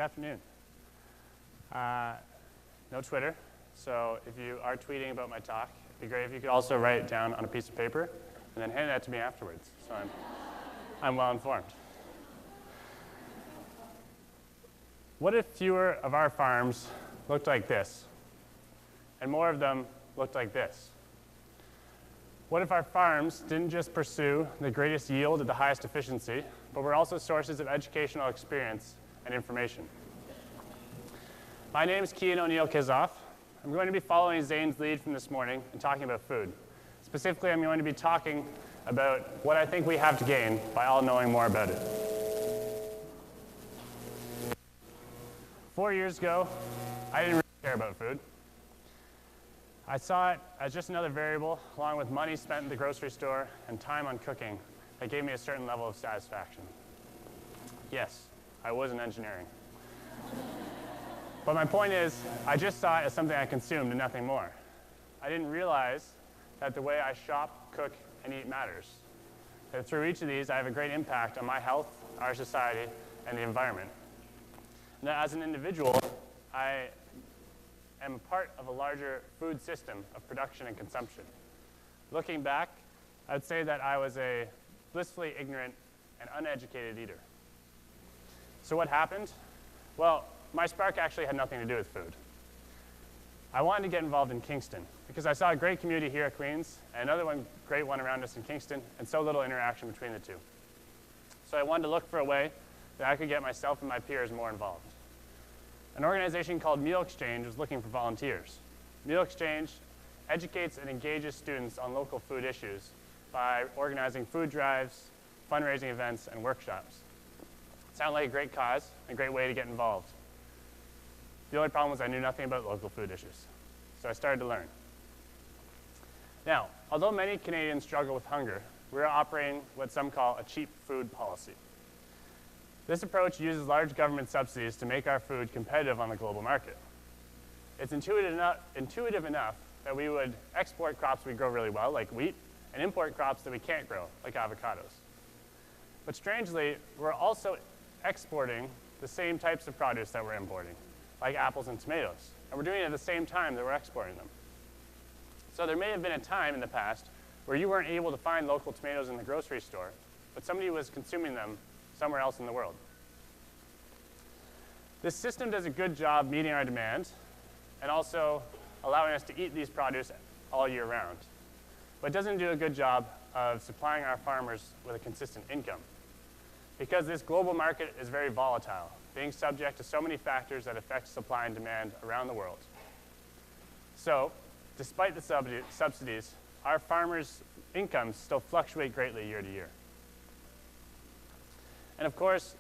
afternoon. No Twitter, so if you are tweeting about my talk, it'd be great if you could also write it down on a piece of paper and then hand that to me afterwards, so I'm well informed. What if fewer of our farms looked like this, and more of them looked like this? What if our farms didn't just pursue the greatest yield at the highest efficiency, but were also sources of educational experience and information? My name is Cian O'Neill-Kizoff. I'm going to be following Zane's lead from this morning and talking about food. Specifically, I'm going to be talking about what I think we have to gain by all knowing more about it. 4 years ago, I didn't really care about food. I saw it as just another variable, along with money spent in the grocery store and time on cooking, that gave me a certain level of satisfaction. Yes, I was in engineering. But my point is, I just saw it as something I consumed and nothing more. I didn't realize that the way I shop, cook, and eat matters. That through each of these, I have a great impact on my health, our society, and the environment. And that as an individual, I am a part of a larger food system of production and consumption. Looking back, I would say that I was a blissfully ignorant and uneducated eater. So what happened? Well, my spark actually had nothing to do with food. I wanted to get involved in Kingston because I saw a great community here at Queen's and another great one around us in Kingston, and so little interaction between the two. So I wanted to look for a way that I could get myself and my peers more involved. An organization called Meal Exchange was looking for volunteers. Meal Exchange educates and engages students on local food issues by organizing food drives, fundraising events, and workshops. Sounded like a great cause and a great way to get involved. The only problem was I knew nothing about local food issues, so I started to learn. Now, although many Canadians struggle with hunger, we're operating what some call a cheap food policy. This approach uses large government subsidies to make our food competitive on the global market. It's intuitive enough that we would export crops we grow really well, like wheat, and import crops that we can't grow, like avocados. But strangely, we're also exporting the same types of produce that we're importing, like apples and tomatoes. And we're doing it at the same time that we're exporting them. So there may have been a time in the past where you weren't able to find local tomatoes in the grocery store, but somebody was consuming them somewhere else in the world. This system does a good job meeting our demand and also allowing us to eat these produce all year round. But it doesn't do a good job of supplying our farmers with a consistent income. Because this global market is very volatile, being subject to so many factors that affect supply and demand around the world. So, despite the subsidies, our farmers' incomes still fluctuate greatly year to year. And of course,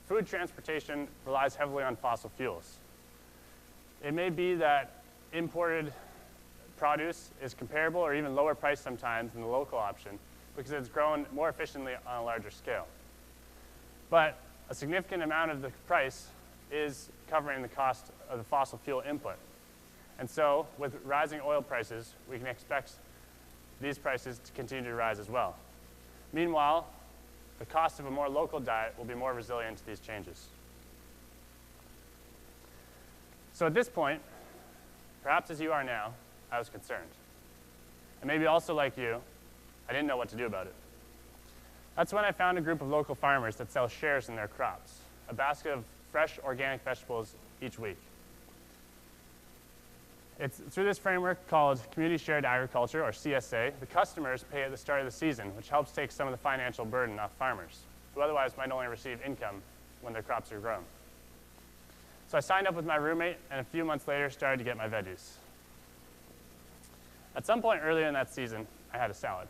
food transportation relies heavily on fossil fuels. It may be that imported produce is comparable or even lower priced sometimes than the local option because it's grown more efficiently on a larger scale. But a significant amount of the price is covering the cost of the fossil fuel input. And so, with rising oil prices, we can expect these prices to continue to rise as well. Meanwhile, the cost of a more local diet will be more resilient to these changes. So at this point, perhaps as you are now, I was concerned. And maybe also like you, I didn't know what to do about it. That's when I found a group of local farmers that sell shares in their crops, a basket of fresh organic vegetables each week. It's through this framework called Community Shared Agriculture, or CSA, the customers pay at the start of the season, which helps take some of the financial burden off farmers, who otherwise might only receive income when their crops are grown. So I signed up with my roommate, and a few months later started to get my veggies. At some point earlier in that season, I had a salad.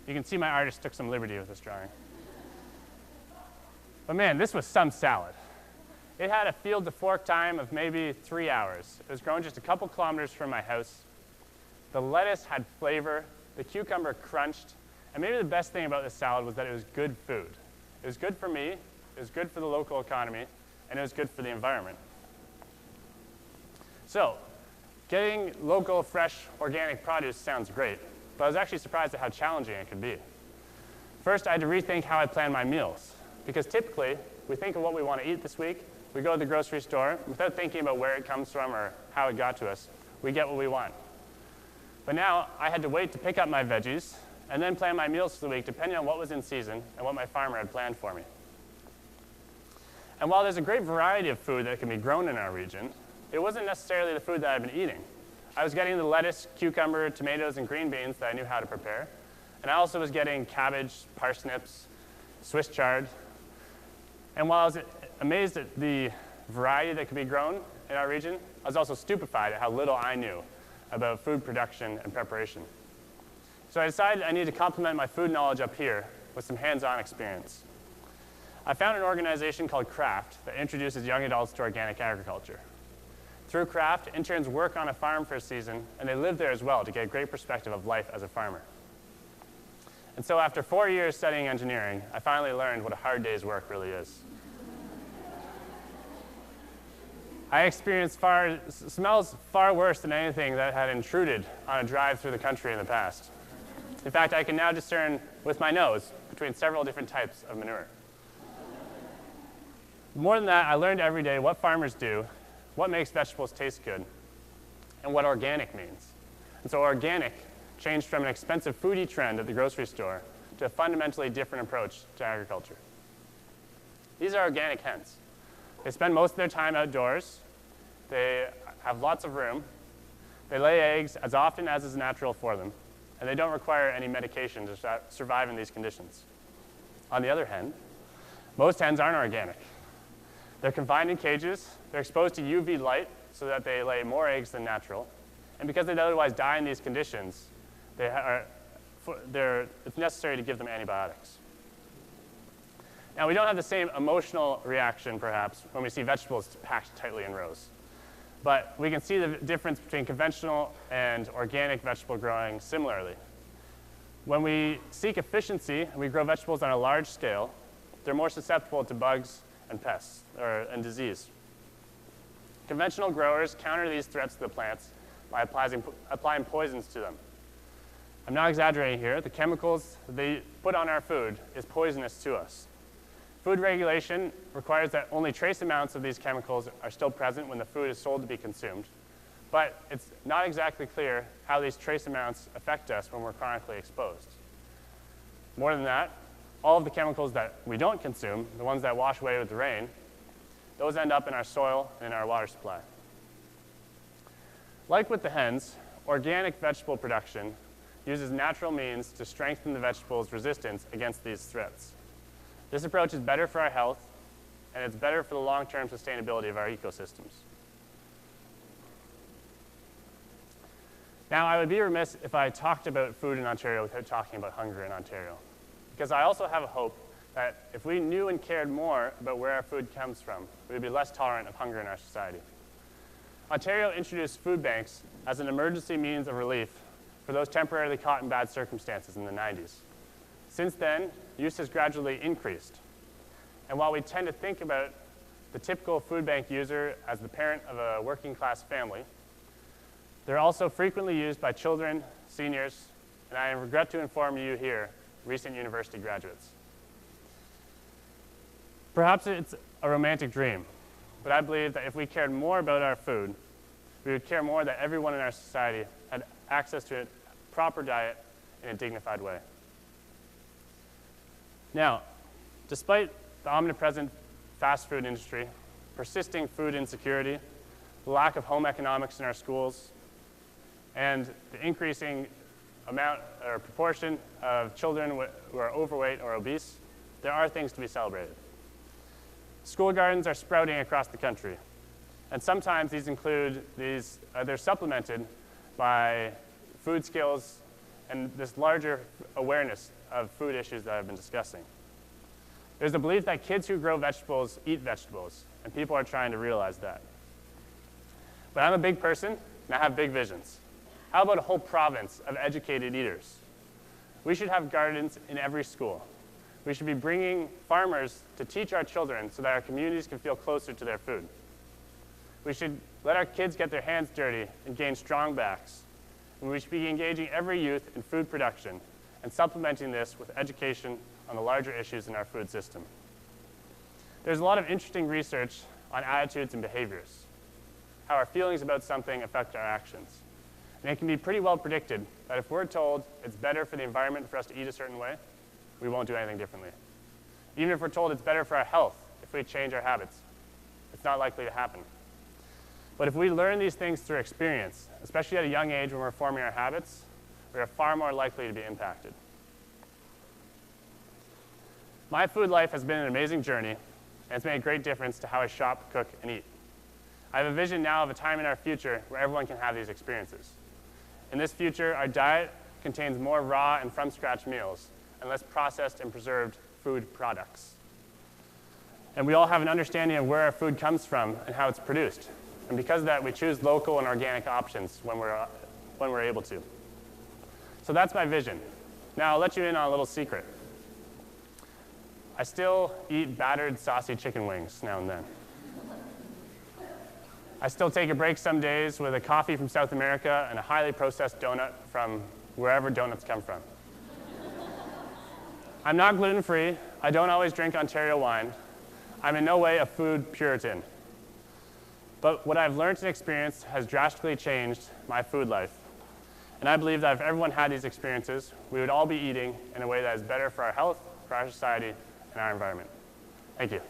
You can see my artist took some liberty with this drawing. But man, this was some salad. It had a field to fork time of maybe 3 hours. It was grown just a couple kilometers from my house. The lettuce had flavor, the cucumber crunched, and maybe the best thing about this salad was that it was good food. It was good for me, it was good for the local economy, and it was good for the environment. So, getting local, fresh, organic produce sounds great, but I was actually surprised at how challenging it could be. First, I had to rethink how I plan my meals, because typically, we think of what we want to eat this week, we go to the grocery store, without thinking about where it comes from or how it got to us, we get what we want. But now, I had to wait to pick up my veggies, and then plan my meals for the week depending on what was in season and what my farmer had planned for me. And while there's a great variety of food that can be grown in our region, it wasn't necessarily the food that I've been eating. I was getting the lettuce, cucumber, tomatoes, and green beans that I knew how to prepare. And I also was getting cabbage, parsnips, Swiss chard. And while I was amazed at the variety that could be grown in our region, I was also stupefied at how little I knew about food production and preparation. So I decided I needed to complement my food knowledge up here with some hands-on experience. I found an organization called CRAFT that introduces young adults to organic agriculture. Through CRAFT, interns work on a farm for a season, and they live there as well to get a great perspective of life as a farmer. And so after 4 years studying engineering, I finally learned what a hard day's work really is. I experienced smells far worse than anything that had intruded on a drive through the country in the past. In fact, I can now discern with my nose between several different types of manure. More than that, I learned every day what farmers do, what makes vegetables taste good, and what organic means. And so organic changed from an expensive foodie trend at the grocery store to a fundamentally different approach to agriculture. These are organic hens. They spend most of their time outdoors. They have lots of room. They lay eggs as often as is natural for them, and they don't require any medication to survive in these conditions. On the other hand, most hens aren't organic. They're confined in cages. They're exposed to UV light so that they lay more eggs than natural. And because they'd otherwise die in these conditions, it's necessary to give them antibiotics. Now, we don't have the same emotional reaction, perhaps, when we see vegetables packed tightly in rows. But we can see the difference between conventional and organic vegetable growing similarly. When we seek efficiency and we grow vegetables on a large scale, they're more susceptible to bugs and pests and disease. Conventional growers counter these threats to the plants by applying poisons to them. I'm not exaggerating here. The chemicals they put on our food is poisonous to us. Food regulation requires that only trace amounts of these chemicals are still present when the food is sold to be consumed. But it's not exactly clear how these trace amounts affect us when we're chronically exposed. More than that, all of the chemicals that we don't consume, the ones that wash away with the rain, those end up in our soil and in our water supply. Like with the hens, organic vegetable production uses natural means to strengthen the vegetable's resistance against these threats. This approach is better for our health, and it's better for the long-term sustainability of our ecosystems. Now, I would be remiss if I talked about food in Ontario without talking about hunger in Ontario, because I also have a hope that if we knew and cared more about where our food comes from, we would be less tolerant of hunger in our society. Ontario introduced food banks as an emergency means of relief for those temporarily caught in bad circumstances in the 90s. Since then, use has gradually increased. And while we tend to think about the typical food bank user as the parent of a working class family, they're also frequently used by children, seniors, and I regret to inform you here, recent university graduates. Perhaps it's a romantic dream, but I believe that if we cared more about our food, we would care more that everyone in our society had access to a proper diet in a dignified way. Now, despite the omnipresent fast food industry, persisting food insecurity, the lack of home economics in our schools, and the increasing amount or proportion of children who are overweight or obese, there are things to be celebrated. School gardens are sprouting across the country, and sometimes they're supplemented by food skills and this larger awareness of food issues that I've been discussing. There's a belief that kids who grow vegetables eat vegetables, and people are trying to realize that. But I'm a big person, and I have big visions. How about a whole province of educated eaters? We should have gardens in every school. We should be bringing farmers to teach our children so that our communities can feel closer to their food. We should let our kids get their hands dirty and gain strong backs. And we should be engaging every youth in food production and supplementing this with education on the larger issues in our food system. There's a lot of interesting research on attitudes and behaviors, how our feelings about something affect our actions. And it can be pretty well predicted that if we're told it's better for the environment for us to eat a certain way, we won't do anything differently. Even if we're told it's better for our health if we change our habits, it's not likely to happen. But if we learn these things through experience, especially at a young age when we're forming our habits, we are far more likely to be impacted. My food life has been an amazing journey, and it's made a great difference to how I shop, cook, and eat. I have a vision now of a time in our future where everyone can have these experiences. In this future, our diet contains more raw and from-scratch meals and less processed and preserved food products. And we all have an understanding of where our food comes from and how it's produced. And because of that, we choose local and organic options when we're able to. So that's my vision. Now I'll let you in on a little secret. I still eat battered, saucy chicken wings now and then. I still take a break some days with a coffee from South America and a highly processed donut from wherever donuts come from. I'm not gluten-free. I don't always drink Ontario wine. I'm in no way a food Puritan. But what I've learned and experienced has drastically changed my food life. And I believe that if everyone had these experiences, we would all be eating in a way that is better for our health, for our society, and our environment. Thank you.